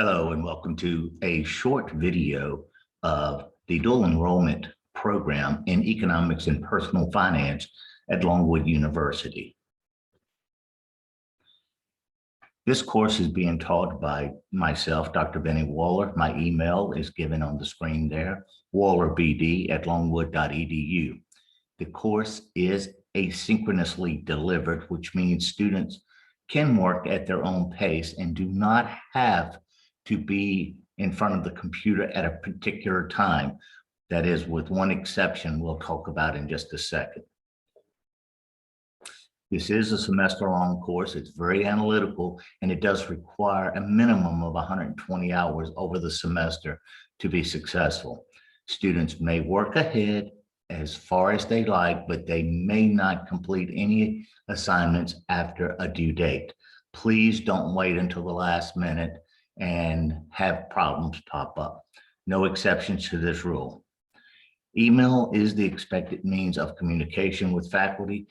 Hello and welcome to a short video of the dual enrollment program in economics and personal finance at Longwood University. This course is being taught by myself, Dr. Benny Waller. My email is given on the screen there, wallarbd@longwood.edu. The course is asynchronously delivered, which means students can work at their own pace and do not have to be in front of the computer at a particular time. That is, with one exception we'll talk about in just a second. This is a semester-long course. It's very analytical, and it does require a minimum of 120 hours over the semester to be successful. Students may work ahead as far as they like, but they may not complete any assignments after a due date. Please don't wait until the last minute and have problems pop up. No exceptions to this rule. Email is the expected means of communication with faculty.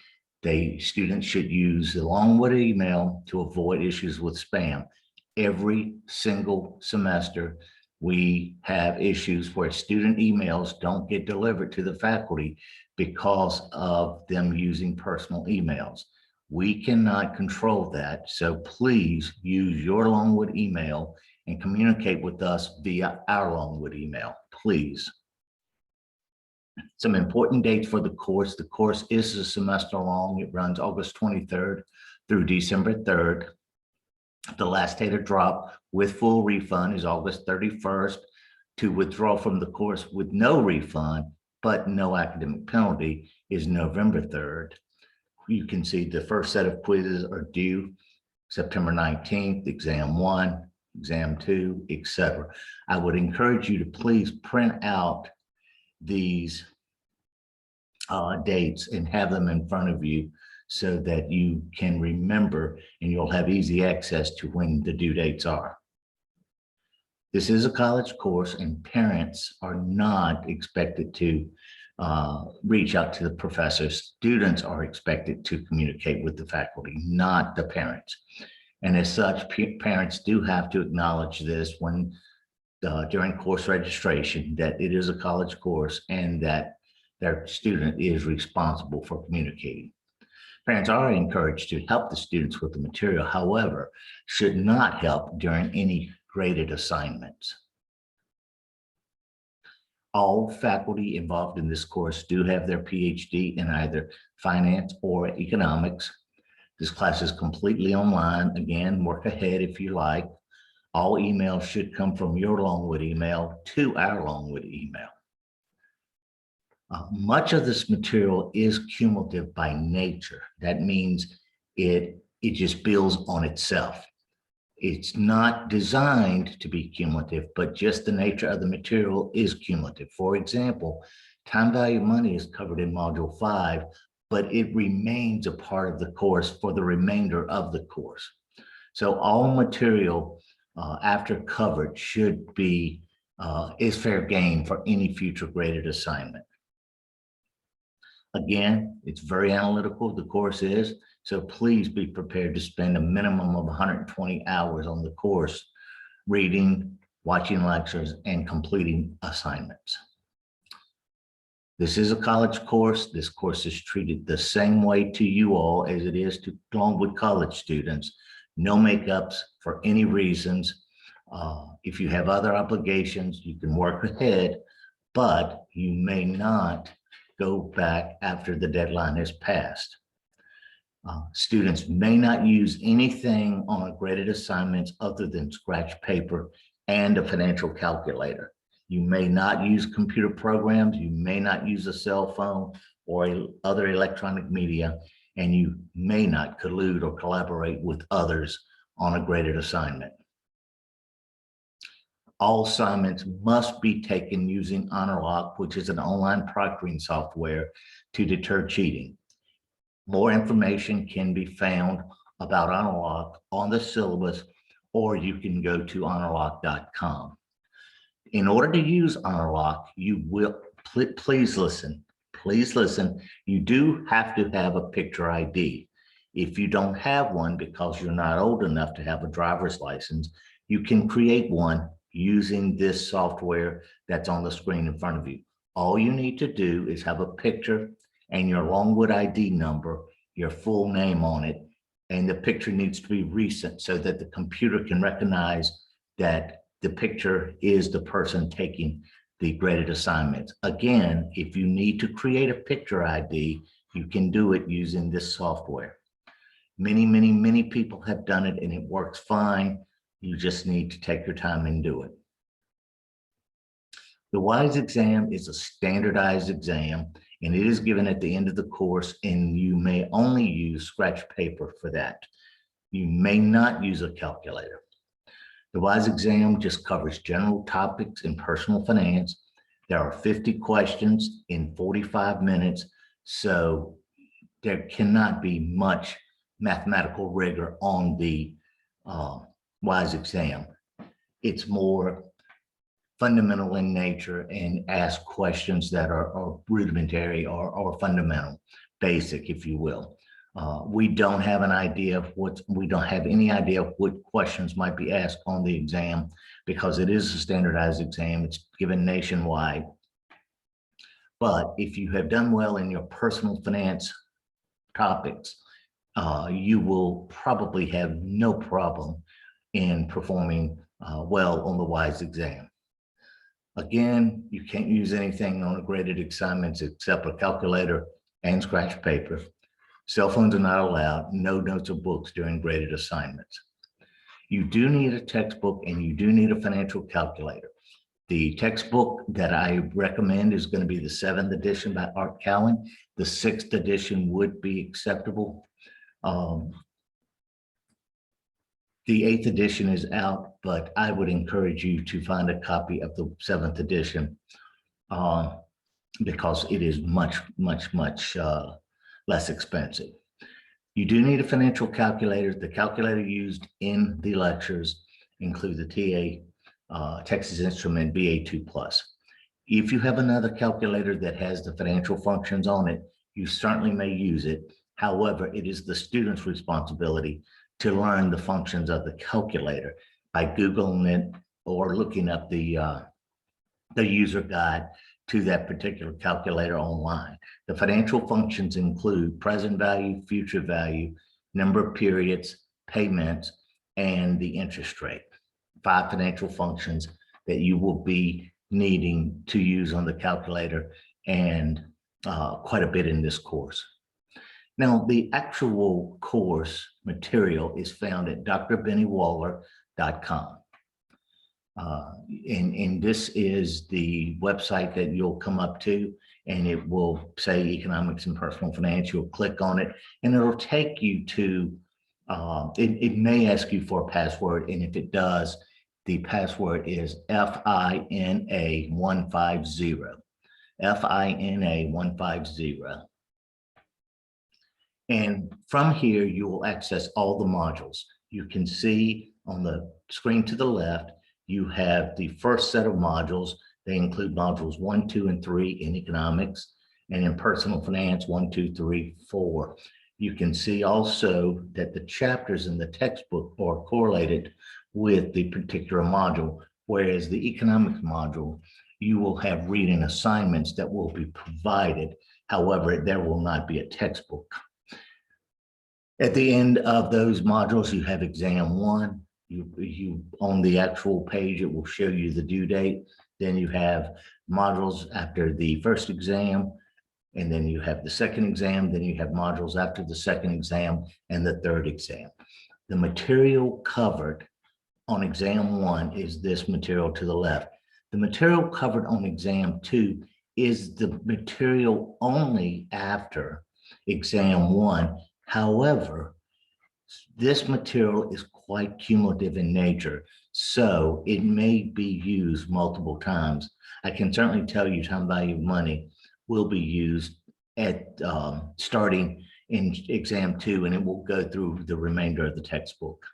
Students should use the Longwood email to avoid issues with spam. Every single semester, we have issues where student emails don't get delivered to the faculty because of them using personal emails. We cannot control that, so please use your Longwood email and communicate with us via our Longwood email, please. Some important dates for the course. The course is a semester long. It runs August 23rd through December 3rd. The last day to drop with full refund is August 31st. To withdraw from the course with no refund, but no academic penalty, is November 3rd. You can see the first set of quizzes are due September 19th, exam 1, exam 2, etc. I would encourage you to please print out these dates and have them in front of you so that you can remember and you'll have easy access to when the due dates are. This is a college course and parents are not expected to reach out to the professors. Students are expected to communicate with the faculty, not the parents. And as such, parents do have to acknowledge this when during course registration, that it is a college course and that their student is responsible for communicating. Parents are encouraged to help the students with the material, however, should not help during any graded assignments. All faculty involved in this course do have their PhD in either finance or economics. This class is completely online. Again, work ahead if you like. All emails should come from your Longwood email to our Longwood email. Much of this material is cumulative by nature. That means it just builds on itself. It's not designed to be cumulative, but just the nature of the material is cumulative. For example, time value of money is covered in Module 5, but it remains a part of the course for the remainder of the course. So all material after covered should be is fair game for any future graded assignment. Again, it's very analytical, the course is, so please be prepared to spend a minimum of 120 hours on the course, reading, watching lectures, and completing assignments. This is a college course. This course is treated the same way to you all as it is to Longwood College students. No makeups for any reasons. If you have other obligations, you can work ahead, but you may not go back after the deadline has passed. Students may not use anything on a graded assignments other than scratch paper and a financial calculator. You may not use computer programs, you may not use a cell phone or other electronic media, and you may not collude or collaborate with others on a graded assignment. All assignments must be taken using HonorLock, which is an online proctoring software to deter cheating. More information can be found about HonorLock on the syllabus, or you can go to honorlock.com. In order to use HonorLock, you will, please listen, you do have to have a picture ID. If you don't have one because you're not old enough to have a driver's license, You can create one using this software that's on the screen in front of you. All you need to do is have a picture and your Longwood ID number, your full name on it, and the picture needs to be recent so that the computer can recognize that the picture is the person taking the graded assignments. Again, if you need to create a picture ID, you can do it using this software. Many people have done it and it works fine. You just need to take your time and do it. The WISE exam is a standardized exam and it is given at the end of the course, and you may only use scratch paper for that. You may not use a calculator. The WISE exam just covers general topics in personal finance. There are 50 questions in 45 minutes, so there cannot be much mathematical rigor on the WISE exam. It's more fundamental in nature and ask questions that are rudimentary or fundamental, basic, if you will. We don't have an idea of we don't have any idea of what questions might be asked on the exam because it is a standardized exam. It's given nationwide. But if you have done well in your personal finance topics, you will probably have no problem in performing well on the WISE exam. Again, you can't use anything on a graded assignments except a calculator and scratch paper. Cell phones are not allowed, no notes or books during graded assignments. You do need a textbook and you do need a financial calculator. The textbook that I recommend is going to be the 7th edition by Art Cowan. The 6th edition would be acceptable. The 8th edition is out, but I would encourage you to find a copy of the 7th edition because it is much less expensive. You do need a financial calculator. The calculator used in the lectures include the TA Texas Instrument BA2 Plus. If you have another calculator that has the financial functions on it, you certainly may use it. However, it is the student's responsibility to learn the functions of the calculator by Googling it or looking up the user guide to that particular calculator online. The financial functions include present value, future value, number of periods, payments, and the interest rate. 5 financial functions that you will be needing to use on the calculator, and quite a bit in this course. Now, the actual course material is found at drbennywaller.com. And this is the website that you'll come up to, and it will say economics and personal finance. You'll click on it and it'll take you to, it may ask you for a password. And if it does, the password is FINA150, FINA150. And from here, you will access all the modules. You can see on the screen to the left, you have the first set of modules. They include modules 1, 2, and 3 in economics, and in personal finance, 1, 2, 3, 4. You can see also that the chapters in the textbook are correlated with the particular module, whereas the economics module, you will have reading assignments that will be provided. However, there will not be a textbook. At the end of those modules, you have exam 1. You on the actual page, it will show you the due date. Then you have modules after the first exam, and then you have the second exam. Then you have modules after the second exam and the third exam. The material covered on exam 1 is this material to the left. The material covered on exam 2 is the material only after exam 1. However, this material is quite cumulative in nature, so it may be used multiple times. I can certainly tell you time value of money will be used at starting in exam 2, and it will go through the remainder of the textbook.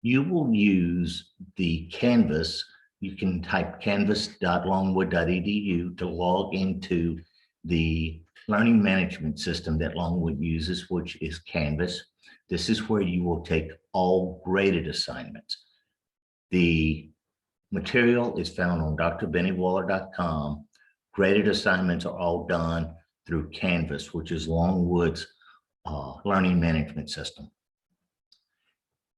You will use the Canvas. You can type canvas.longwood.edu to log into the learning management system that Longwood uses, which is Canvas. This is where you will take all graded assignments. The material is found on drbennywaller.com. Graded assignments are all done through Canvas, which is Longwood's learning management system.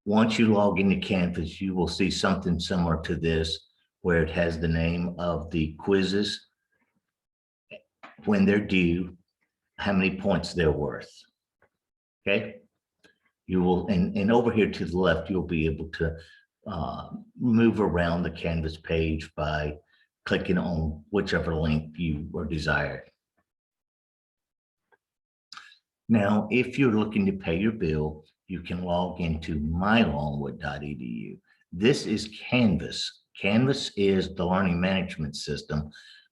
Once you log into Canvas, you will see something similar to this, where it has the name of the quizzes, when they're due, how many points they're worth. Okay. You will, and over here to the left, you'll be able to move around the Canvas page by clicking on whichever link you are desired. Now, if you're looking to pay your bill, you can log into mylongwood.edu. This is Canvas. Canvas is the learning management system.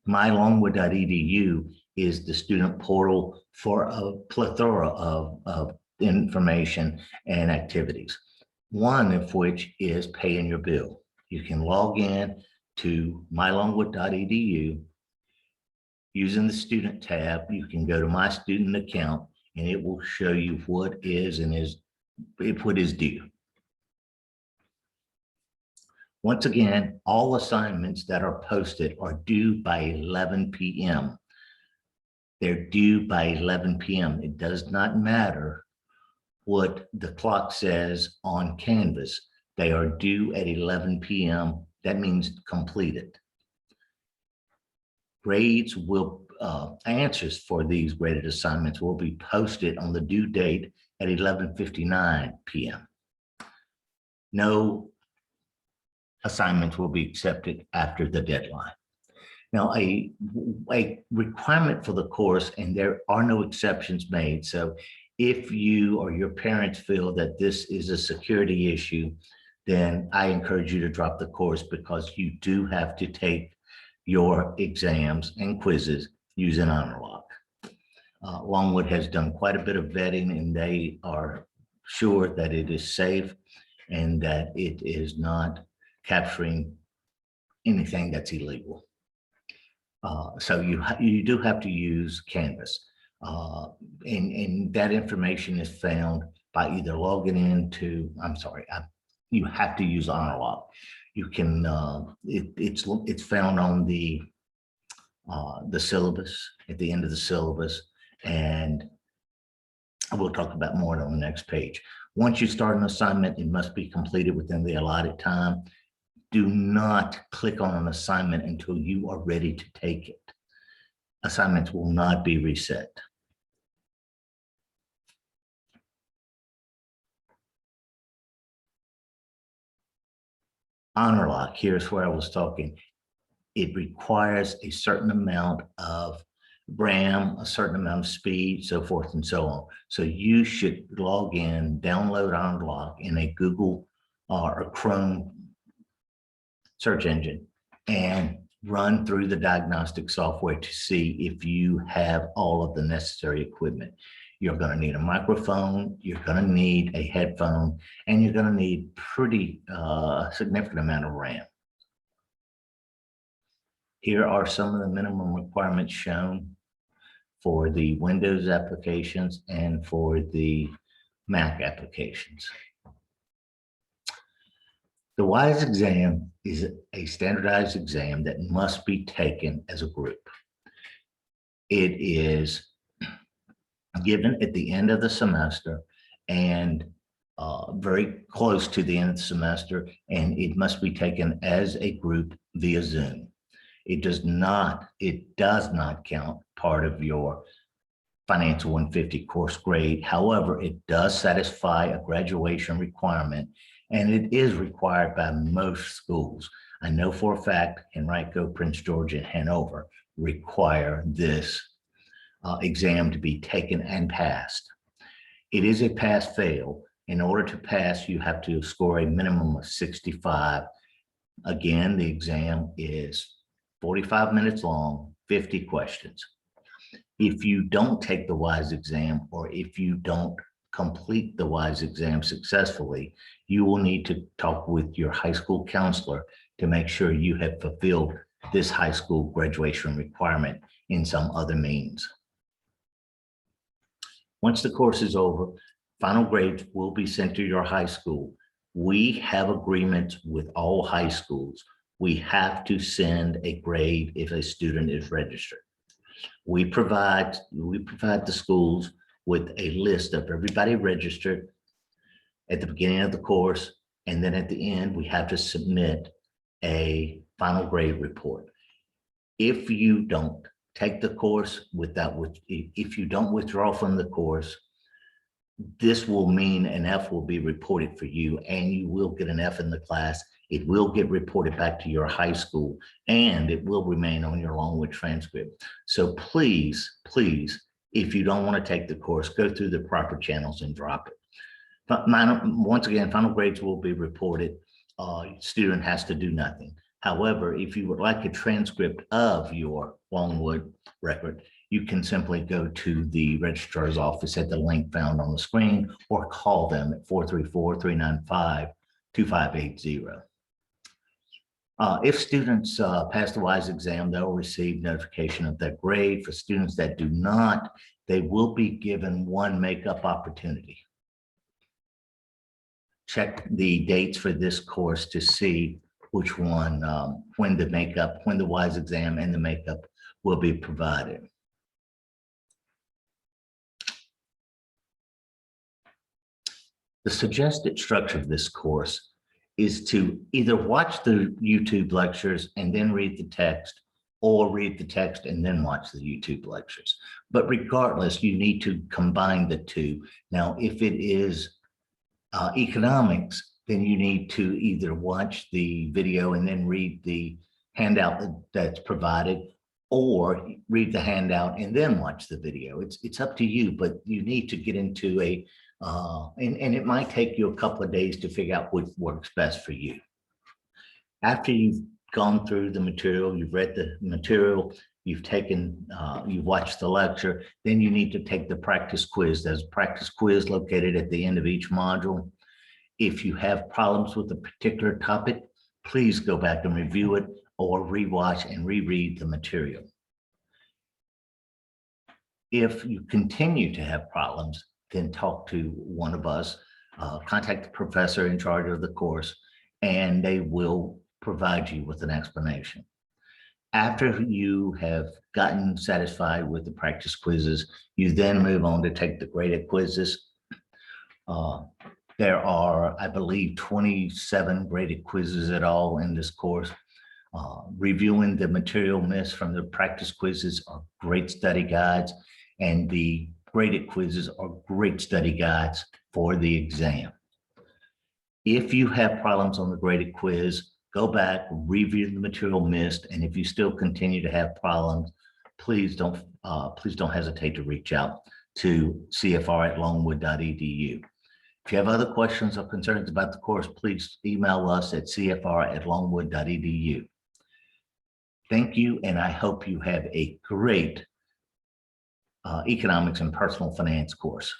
Mylongwood.edu is the student portal for a plethora of information and activities, one of which is paying your bill. You can log in to mylongwood.edu. Using the student tab, you can go to my student account and it will show you what is due. Once again, all assignments that are posted are due by 11 p.m. They're due by 11 p.m. It does not matter what the clock says on Canvas. They are due at 11 p.m. That means completed. Grades will, answers for these graded assignments will be posted on the due date at 11:59 p.m. No assignments will be accepted after the deadline. Now, a requirement for the course, and there are no exceptions made. So if you or your parents feel that this is a security issue, then I encourage you to drop the course, because you do have to take your exams and quizzes using HonorLock. Longwood has done quite a bit of vetting, and they are sure that it is safe and that it is not capturing anything that's illegal. So you do have to use Canvas, and that information is found by either logging into, you have to use HonorLock. You can, it's found on the syllabus, at the end of the syllabus, and we'll talk about more on the next page. Once you start an assignment, it must be completed within the allotted time. Do not click on an assignment until you are ready to take it. Assignments will not be reset. HonorLock, here's where I was talking. It requires a certain amount of RAM, a certain amount of speed, so forth and so on. So you should log in, download HonorLock in a Google or a Chrome search engine, and run through the diagnostic software to see if you have all of the necessary equipment. You're going to need a microphone, you're going to need a headphone, and you're going to need pretty significant amount of RAM. Here are some of the minimum requirements shown for the Windows applications and for the Mac applications. The WISE exam is a standardized exam that must be taken as a group. It is given at the end of the semester and very close to the end of the semester, and it must be taken as a group via Zoom. It does not count part of your Fina150 150 course grade. However, it does satisfy a graduation requirement, and it is required by most schools. I know for a fact Henrico, Prince George, and Hanover require this exam to be taken and passed. It is a pass-fail. In order to pass, you have to score a minimum of 65. Again, the exam is 45 minutes long, 50 questions. If you don't take the WISE exam, or if you don't complete the WISE exam successfully, you will need to talk with your high school counselor to make sure you have fulfilled this high school graduation requirement in some other means. Once the course is over, final grades will be sent to your high school. We have agreements with all high schools. We have to send a grade if a student is registered. We provide the schools with a list of everybody registered at the beginning of the course, and then at the end, we have to submit a final grade report. If you don't take the course if you don't withdraw from the course, this will mean an F will be reported for you, and you will get an F in the class. It will get reported back to your high school, and it will remain on your Longwood transcript. So please, if you don't want to take the course, go through the proper channels and drop it. But once again, final grades will be reported. Student has to do nothing. However, if you would like a transcript of your Longwood record, you can simply go to the registrar's office at the link found on the screen, or call them at 434-395-2580. If students pass the WISE exam, they'll receive notification of their grade. For students that do not, they will be given one makeup opportunity. Check the dates for this course to see which one, when the WISE exam and the makeup will be provided. The suggested structure of this course is to either watch the YouTube lectures and then read the text, or read the text and then watch the YouTube lectures. But regardless, you need to combine the two. Now, if it is economics, then you need to either watch the video and then read the handout that's provided, or read the handout and then watch the video. It's up to you, but you need to get into a, and it might take you a couple of days to figure out what works best for you. After you've gone through the material, you've read the material, you've watched the lecture, then you need to take the practice quiz. There's a practice quiz located at the end of each module. If you have problems with a particular topic, please go back and review it, or rewatch and reread the material. If you continue to have problems, then talk to one of us, contact the professor in charge of the course, and they will provide you with an explanation. After you have gotten satisfied with the practice quizzes, you then move on to take the graded quizzes. There are, I believe, 27 graded quizzes at all in this course. Reviewing the material missed from the practice quizzes are great study guides, and the graded quizzes are great study guides for the exam. If you have problems on the graded quiz, go back, review the material missed, and if you still continue to have problems, please don't hesitate to reach out to cfr@longwood.edu. If you have other questions or concerns about the course, please email us at cfr@longwood.edu. Thank you, and I hope you have a great economics and personal finance course.